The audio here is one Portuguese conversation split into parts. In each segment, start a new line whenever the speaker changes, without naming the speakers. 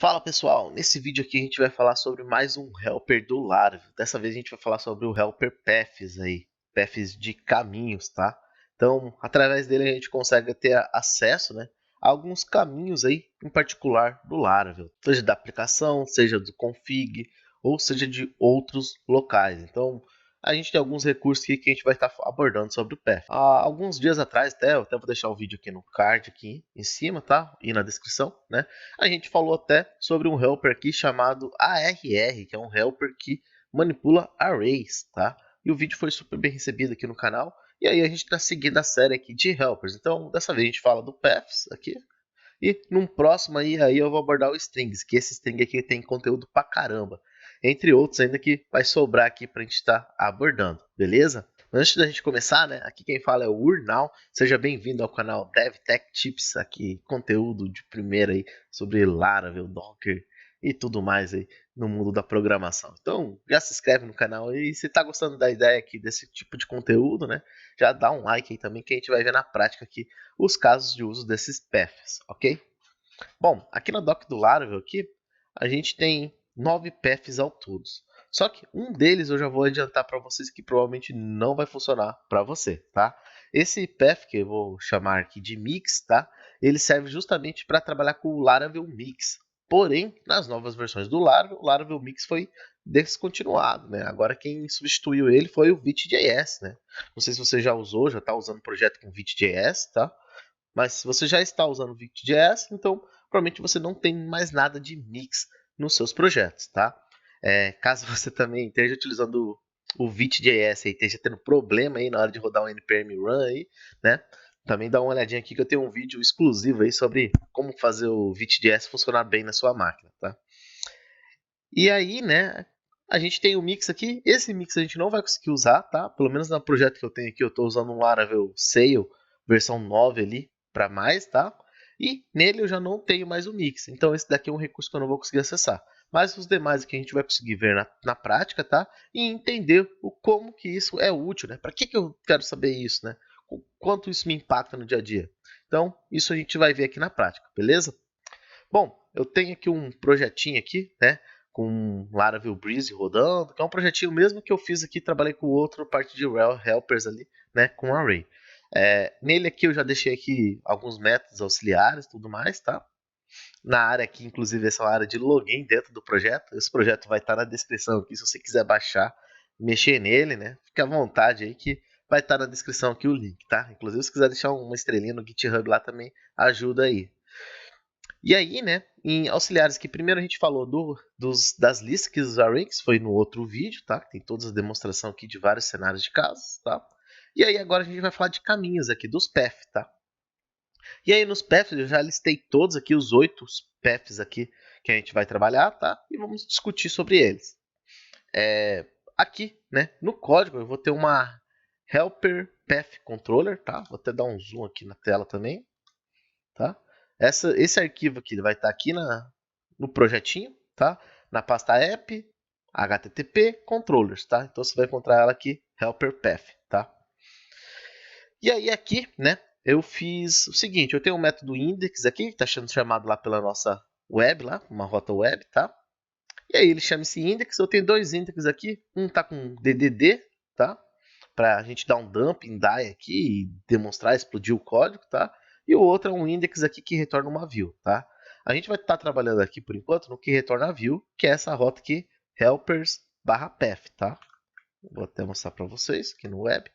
Fala pessoal, nesse vídeo aqui a gente vai falar sobre mais um helper do Laravel. Dessa vez a gente vai falar sobre o helper Paths aí, Paths de caminhos, tá? Então, através dele a gente consegue ter acesso, né, a alguns caminhos aí, em particular do Laravel, seja da aplicação, seja do config, ou seja de outros locais. Então, a gente tem alguns recursos aqui que a gente vai estar abordando sobre o Path. Há alguns dias atrás, eu até vou deixar o vídeo aqui no card aqui em cima, tá? E na descrição, né? A gente falou até sobre um helper aqui chamado ARR, que é um helper que manipula arrays, tá? E o vídeo foi super bem recebido aqui no canal. E aí a gente está seguindo a série aqui de helpers. Então, dessa vez a gente fala do Paths aqui. E num próximo aí eu vou abordar o Strings, que esse string aqui tem conteúdo pra caramba. Entre outros ainda que vai sobrar aqui pra gente estar abordando, beleza? Antes da gente começar, né, aqui quem fala é o Urnal. Seja bem-vindo ao canal DevTech Tips, aqui conteúdo de primeira aí sobre Laravel, Docker e tudo mais aí no mundo da programação. Então, já se inscreve no canal aí, e se tá gostando da ideia aqui desse tipo de conteúdo, né, já dá um like aí também que a gente vai ver na prática aqui os casos de uso desses paths, ok? Bom, aqui na doc do Laravel aqui, a gente tem 9 paths ao todo. Só que um deles eu já vou adiantar para vocês que provavelmente não vai funcionar para você, tá? Esse path que eu vou chamar aqui de Mix, tá? Ele serve justamente para trabalhar com o Laravel Mix. Porém, nas novas versões do Laravel, o Laravel Mix foi descontinuado, né? Agora quem substituiu ele foi o Vite.js, né? Não sei se você já usou, já está usando o projeto com Vite.js, tá? Mas se você já está usando o Vite.js, então provavelmente você não tem mais nada de mix nos seus projetos, tá? Caso você também esteja utilizando o Vite.js e esteja tendo problema aí na hora de rodar um npm run aí, né? Também dá uma olhadinha aqui que eu tenho um vídeo exclusivo aí sobre como fazer o Vite.js funcionar bem na sua máquina, tá? E aí, né, a gente tem o mix aqui. Esse mix a gente não vai conseguir usar, tá? Pelo menos no projeto que eu tenho aqui, eu estou usando um Laravel Sail versão 9 ali para mais, tá? E nele eu já não tenho mais o mix. Então esse daqui é um recurso que eu não vou conseguir acessar. Mas os demais aqui a gente vai conseguir ver na prática, tá? E entender como que isso é útil, né? Para que eu quero saber isso, né? O quanto isso me impacta no dia a dia. Então, isso a gente vai ver aqui na prática, beleza? Bom, eu tenho aqui um projetinho aqui, né? Com Laravel Breeze rodando, que é um projetinho mesmo que eu fiz aqui, trabalhei com outro parte de helpers ali, né? Com array. Nele aqui eu já deixei aqui alguns métodos auxiliares, tudo mais, tá? Na área aqui, inclusive, essa é uma área de login dentro do projeto. Esse projeto vai estar na descrição aqui, se você quiser baixar, mexer nele, né? Fique à vontade aí que vai estar na descrição aqui o link, tá? Inclusive, se quiser deixar uma estrelinha no GitHub lá também, ajuda aí. E aí, né, em auxiliares que primeiro a gente falou das listas que os arrays, foi no outro vídeo, tá? Tem todas as demonstrações aqui de vários cenários de casos, tá? E aí agora a gente vai falar de caminhos aqui, dos paths, tá? E aí nos paths eu já listei todos aqui, os 8 paths aqui que a gente vai trabalhar, tá? E vamos discutir sobre eles. Aqui, né, no código eu vou ter uma helper path controller, tá? Vou até dar um zoom aqui na tela também, tá? Esse arquivo aqui vai estar aqui no projetinho, tá? Na pasta app, http, controllers, tá? Então você vai encontrar ela aqui, helper path, tá? E aí aqui, né, eu fiz o seguinte, eu tenho um método index aqui, que está sendo chamado lá pela nossa web, lá, uma rota web, tá? E aí ele chama esse index, eu tenho dois index aqui, um tá com DDD, tá? Para a gente dar um dump em die aqui e demonstrar, explodir o código, tá? E o outro é um index aqui que retorna uma view, tá? A gente vai estar trabalhando aqui por enquanto no que retorna a view, que é essa rota aqui, helpers/path, tá? Vou até mostrar para vocês aqui no web,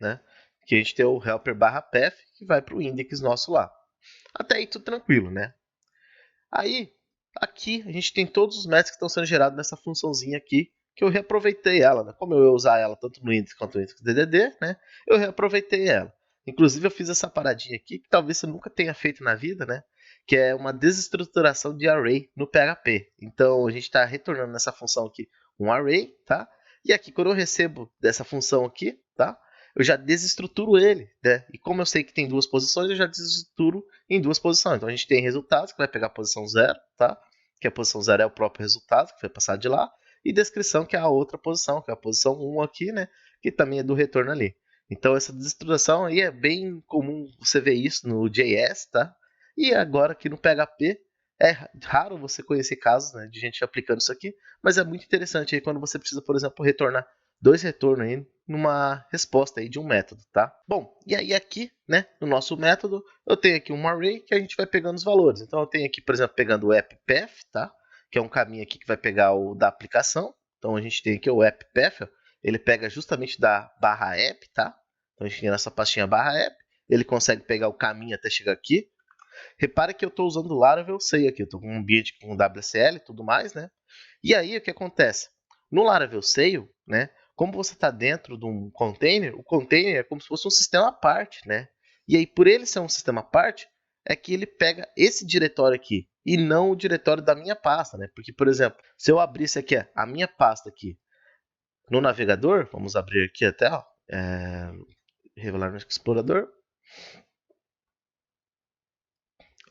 né? Que a gente tem o helper/path que vai para o index nosso lá. Até aí tudo tranquilo, né? Aí, aqui a gente tem todos os métodos que estão sendo gerados nessa funçãozinha aqui, que eu reaproveitei ela, né? Como eu ia usar ela tanto no index quanto no index DDD, né? Eu reaproveitei ela. Inclusive eu fiz essa paradinha aqui, que talvez você nunca tenha feito na vida, né? Que é uma desestruturação de array no PHP. Então a gente está retornando nessa função aqui um array, tá? E aqui quando eu recebo dessa função aqui, tá? Eu já desestruturo ele, né? E como eu sei que tem duas posições, eu já desestruturo em duas posições. Então a gente tem resultados, que vai pegar a posição 0, tá? Que a posição 0 é o próprio resultado, que foi passado de lá. E descrição, que é a outra posição, que é a posição 1 aqui, né? Que também é do retorno ali. Então essa desestruturação aí é bem comum você ver isso no JS, tá? E agora aqui no PHP, é raro você conhecer casos, né, de gente aplicando isso aqui, mas é muito interessante aí quando você precisa, por exemplo, retornar dois retornos aí numa resposta aí de um método, tá? Bom, e aí aqui, né, no nosso método, eu tenho aqui um array que a gente vai pegando os valores. Então eu tenho aqui, por exemplo, pegando o apppath, tá? Que é um caminho aqui que vai pegar o da aplicação. Então a gente tem aqui o apppath, ele pega justamente da barra app, tá? Então a gente tem nessa pastinha barra app, ele consegue pegar o caminho até chegar aqui. Repare que eu estou usando o Laravel Sail aqui, eu estou com um ambiente com WSL e tudo mais, né? E aí o que acontece? No Laravel Sail, né? Como você está dentro de um container, o container é como se fosse um sistema à parte, né? E aí, por ele ser um sistema à parte, é que ele pega esse diretório aqui e não o diretório da minha pasta, né? Porque, por exemplo, se eu abrisse aqui a minha pasta aqui no navegador, vamos abrir aqui até, ó, revelar no explorador.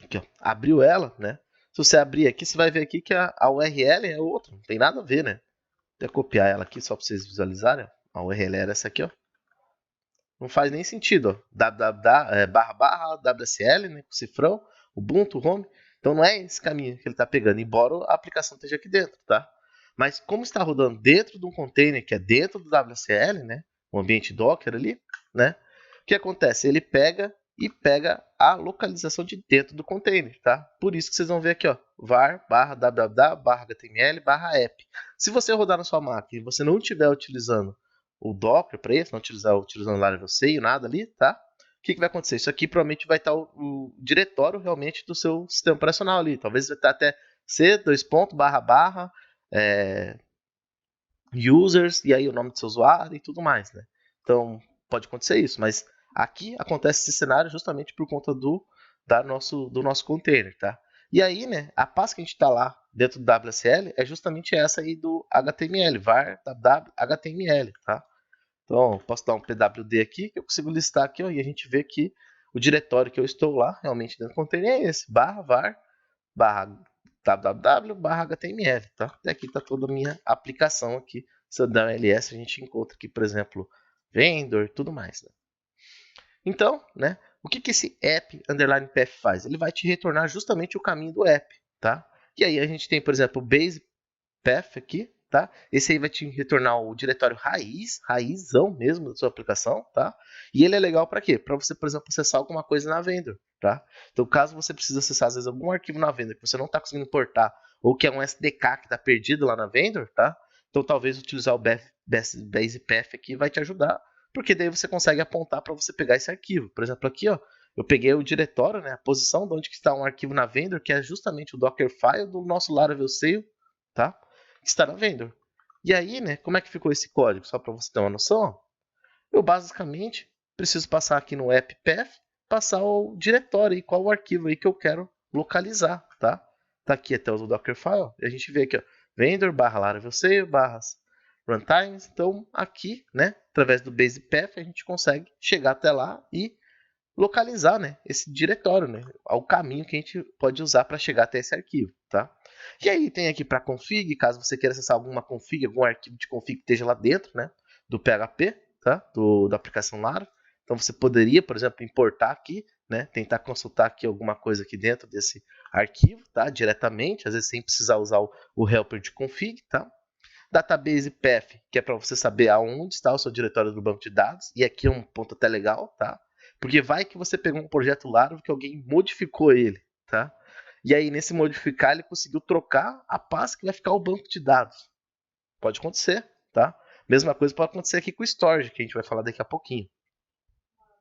Aqui, ó, abriu ela, né? Se você abrir aqui, você vai ver aqui que a URL é outra, não tem nada a ver, né? Vou até copiar ela aqui só para vocês visualizarem. A URL era essa aqui, ó. Não faz nem sentido, ó. www//wsl, né, com cifrão, Ubuntu, Home. Então não é esse caminho que ele está pegando, embora a aplicação esteja aqui dentro, tá? Mas como está rodando dentro de um container que é dentro do WSL, né, um ambiente Docker ali, né? O que acontece? Ele pega a localização de dentro do container, tá? Por isso que vocês vão ver aqui, ó, var/www/html/app. Se você rodar na sua máquina e você não estiver utilizando o Docker para isso, não utilizando o Laravel Sail, nada ali, tá? O que vai acontecer? Isso aqui provavelmente vai estar o diretório realmente do seu sistema operacional ali. Talvez vai estar até users, e aí o nome do seu usuário e tudo mais, né? Então, pode acontecer isso, mas aqui acontece esse cenário justamente por conta do nosso container, tá? E aí, né, a pasta que a gente está lá dentro do WSL é justamente essa aí do HTML, var HTML, tá? Então, posso dar um pwd aqui, que eu consigo listar aqui, ó, e a gente vê que o diretório que eu estou lá, realmente dentro do container é esse, var www/html, tá? Até aqui está toda a minha aplicação aqui. Se eu der um ls, a gente encontra aqui, por exemplo, vendor e tudo mais, né? Então, né, o que esse app_path faz? Ele vai te retornar justamente o caminho do app, tá? E aí a gente tem, por exemplo, o base path aqui, tá? Esse aí vai te retornar o diretório raizão mesmo da sua aplicação, tá? E ele é legal para quê? Para você, por exemplo, acessar alguma coisa na vendor, tá? Então, caso você precise acessar, às vezes, algum arquivo na vendor que você não está conseguindo importar, ou que é um SDK que está perdido lá na vendor, tá? Então, talvez utilizar o base path aqui vai te ajudar, porque daí você consegue apontar para você pegar esse arquivo. Por exemplo, aqui, ó, eu peguei o diretório, né, a posição de onde que está um arquivo na vendor, que é justamente o Dockerfile do nosso Laravel Sail, tá? Que está na vendor. E aí, né, como é que ficou esse código? Só para você ter uma noção, eu basicamente preciso passar aqui no apppath, passar o diretório e qual o arquivo aí que eu quero localizar, tá? Tá aqui até o Dockerfile, e a gente vê aqui, ó, vendor/Laravel Sail/runtimes. Então, aqui, né, através do base path, a gente consegue chegar até lá e localizar, né, esse diretório, né, o caminho que a gente pode usar para chegar até esse arquivo, tá? E aí tem aqui para config, caso você queira acessar alguma config, algum arquivo de config que esteja lá dentro, né, do PHP, tá? Da aplicação Laravel. Então você poderia, por exemplo, importar aqui, né, tentar consultar aqui alguma coisa aqui dentro desse arquivo, tá? Diretamente, às vezes sem precisar usar o helper de config, tá? Database path, que é para você saber aonde está o seu diretório do banco de dados, e aqui é um ponto até legal, tá? Porque vai que você pegou um projeto Laravel que alguém modificou ele, tá? E aí, nesse modificar, ele conseguiu trocar a pasta que vai ficar o banco de dados. Pode acontecer, tá? Mesma coisa pode acontecer aqui com o storage, que a gente vai falar daqui a pouquinho.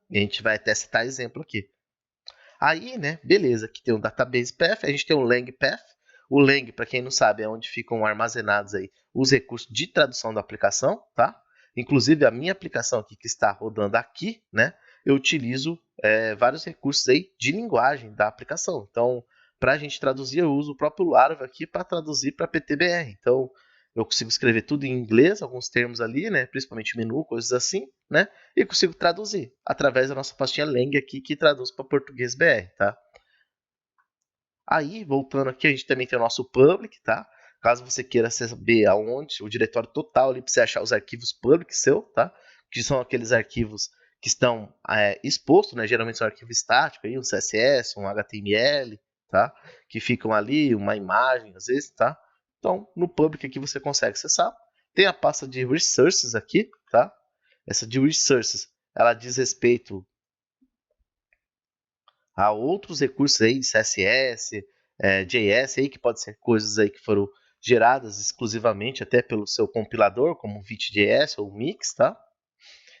E a gente vai até citar exemplo aqui. Aí, né, beleza, aqui tem o database path, a gente tem o lang path. O lang, para quem não sabe, é onde ficam armazenados aí os recursos de tradução da aplicação, tá? Inclusive a minha aplicação aqui que está rodando aqui, né, eu utilizo vários recursos aí de linguagem da aplicação. Então, para a gente traduzir, eu uso o próprio Laravel aqui para traduzir para PTBR. Então, eu consigo escrever tudo em inglês, alguns termos ali, né, principalmente menu, coisas assim, né, e consigo traduzir através da nossa pastinha lang aqui que traduz para português BR, tá? Aí, voltando aqui, a gente também tem o nosso public, tá? Caso você queira saber aonde, o diretório total ali para você achar os arquivos public seu, tá? Que são aqueles arquivos que estão expostos, né? Geralmente são arquivo estático, aí, um CSS, um HTML, tá? Que ficam ali, uma imagem, às vezes, tá? Então, no public aqui você consegue acessar. Tem a pasta de resources aqui, tá? Essa de resources, ela diz respeito a outros recursos aí, de CSS, JS, aí, que pode ser coisas aí que foram geradas exclusivamente até pelo seu compilador, como o Vite.js ou o Mix, tá?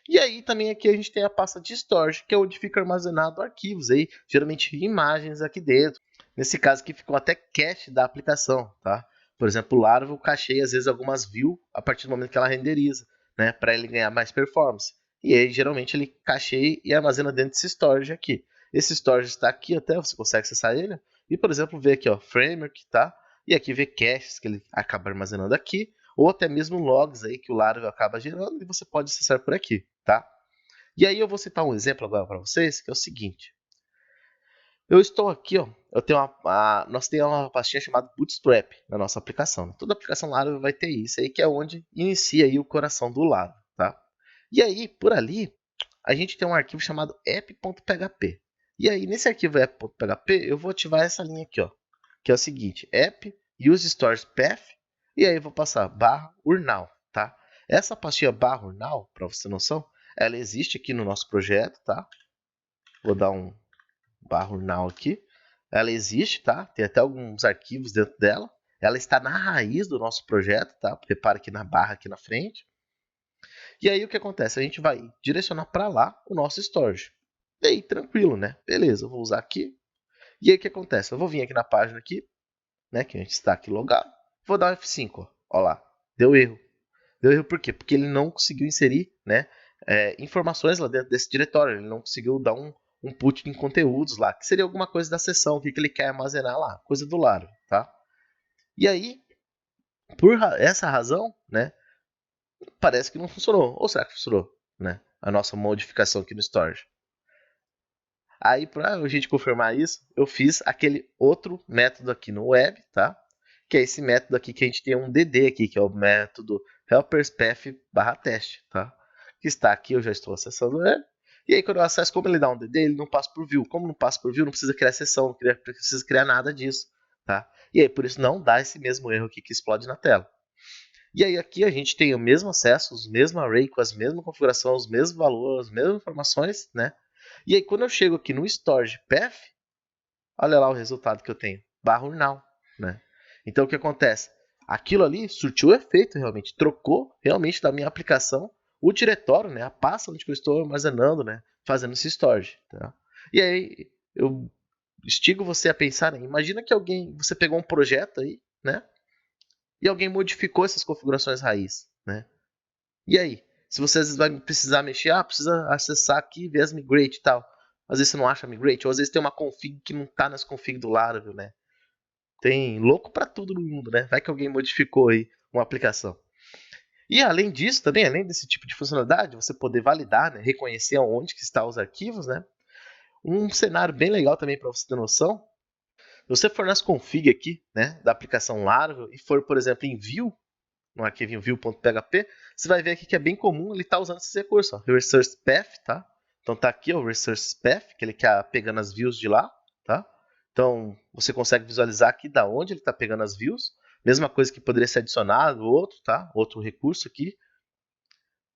E aí também aqui a gente tem a pasta de storage, que é onde fica armazenado arquivos aí, geralmente imagens aqui dentro. Nesse caso aqui ficou até cache da aplicação, tá? Por exemplo, o Laravel cacheia às vezes algumas views a partir do momento que ela renderiza, né, para ele ganhar mais performance. E aí geralmente ele cacheia e armazena dentro desse storage aqui. Esse storage está aqui até, você consegue acessar ele. E por exemplo, ver aqui, ó, framework, tá? E aqui ver caches que ele acaba armazenando aqui, ou até mesmo logs aí que o Laravel acaba gerando e você pode acessar por aqui, tá? E aí eu vou citar um exemplo agora para vocês, que é o seguinte. Eu estou aqui, ó, nós temos uma pastinha chamada Bootstrap na nossa aplicação. Né? Toda aplicação Laravel vai ter isso aí, que é onde inicia aí o coração do Laravel, tá? E aí, por ali, a gente tem um arquivo chamado app.php. E aí, nesse arquivo app.php, eu vou ativar essa linha aqui, ó, que é o seguinte, app use storage path, e aí eu vou passar /urnal, tá? Essa pastinha /urnal, para você ter noção, ela existe aqui no nosso projeto, tá? Vou dar um /urnal aqui. Ela existe, tá? Tem até alguns arquivos dentro dela. Ela está na raiz do nosso projeto, tá? Repara aqui na barra aqui na frente. E aí o que acontece? A gente vai direcionar para lá o nosso storage. E aí, tranquilo, né? Beleza, eu vou usar aqui. E aí o que acontece? Eu vou vir aqui na página aqui, né? Que a gente está aqui logado. Vou dar um F5, ó. Ó lá. Deu erro. Deu erro por quê? Porque ele não conseguiu inserir, né, informações lá dentro desse diretório. Ele não conseguiu dar um put em conteúdos lá, que seria alguma coisa da sessão, o que ele quer armazenar lá, coisa do Laravel, tá? E aí, por essa razão, né, parece que não funcionou. Ou será que funcionou, né? A nossa modificação aqui no storage. Aí, para a gente confirmar isso, eu fiz aquele outro método aqui no web, tá? Que é esse método aqui que a gente tem um DD aqui, que é o método helperspath/test, tá? Que está aqui, eu já estou acessando o web. E aí, quando eu acesso, como ele dá um DD, ele não passa por view. Como não passa por view, não precisa criar sessão, não precisa criar nada disso, tá? E aí, por isso, não dá esse mesmo erro aqui que explode na tela. E aí, aqui a gente tem o mesmo acesso, os mesmos array, com as mesmas configurações, os mesmos valores, as mesmas informações, né? E aí, quando eu chego aqui no storage path, olha lá o resultado que eu tenho, /urnal, né? Então, o que acontece? Aquilo ali surtiu efeito realmente, trocou realmente da minha aplicação o diretório, né? A pasta onde eu estou armazenando, né? Fazendo esse storage, tá? E aí, eu instigo você a pensar, né? Imagina que você pegou um projeto aí, né? E alguém modificou essas configurações raiz, né? E aí? Se você às vezes vai precisar mexer, precisa acessar aqui, ver as migrate e tal. Às vezes você não acha migrate, ou às vezes tem uma config que não está nas config do Laravel, né? Tem louco para tudo no mundo, né? Vai que alguém modificou aí uma aplicação. E além disso, também, além desse tipo de funcionalidade, você poder validar, né? Reconhecer onde que estão os arquivos, né? Um cenário bem legal também para você ter noção. Se você for nas config aqui, né, da aplicação Laravel e for, por exemplo, em view, no arquivinho view.php, você vai ver aqui que é bem comum ele estar usando esses recursos, ó, resource path, tá? Então tá aqui o resource path, que ele quer pegando as views de lá, tá? Então você consegue visualizar aqui da onde ele está pegando as views. Mesma coisa que poderia ser adicionado outro, tá? Outro recurso aqui.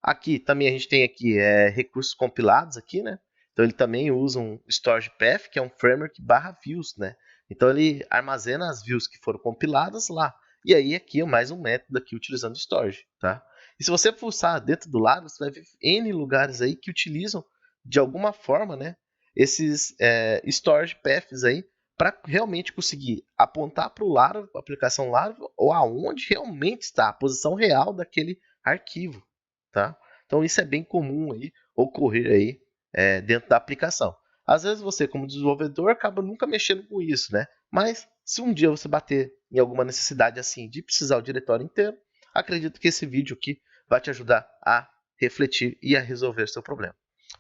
Aqui também a gente tem aqui recursos compilados aqui, né? Então ele também usa um storage path, que é um framework /views, né? Então ele armazena as views que foram compiladas lá. E aí aqui é mais um método aqui utilizando storage, tá? E se você pulsar dentro do lado, você vai ver N lugares aí que utilizam de alguma forma, né, esses storage paths aí para realmente conseguir apontar para o Laravel, a aplicação Laravel, ou aonde realmente está a posição real daquele arquivo, tá? Então isso é bem comum aí ocorrer aí dentro da aplicação. Às vezes você, como desenvolvedor, acaba nunca mexendo com isso, né? Mas se um dia você bater em alguma necessidade assim de precisar o diretório inteiro, acredito que esse vídeo aqui vai te ajudar a refletir e a resolver seu problema.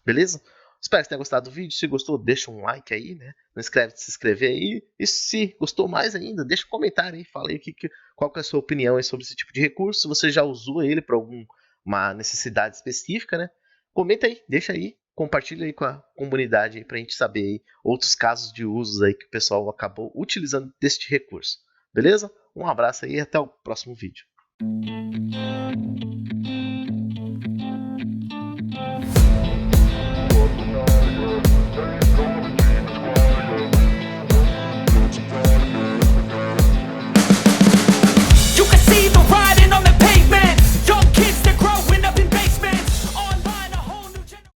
Beleza? Espero que você tenha gostado do vídeo. Se gostou, deixa um like aí, né? Não esquece de se inscrever aí. E se gostou mais ainda, deixa um comentário aí. Fala aí qual que é a sua opinião aí sobre esse tipo de recurso. Se você já usou ele para alguma necessidade específica, né? Comenta aí, deixa aí. compartilha aí com a comunidade para a gente saber aí outros casos de usos aí que o pessoal acabou utilizando deste recurso. Beleza? Um abraço aí e até o próximo vídeo.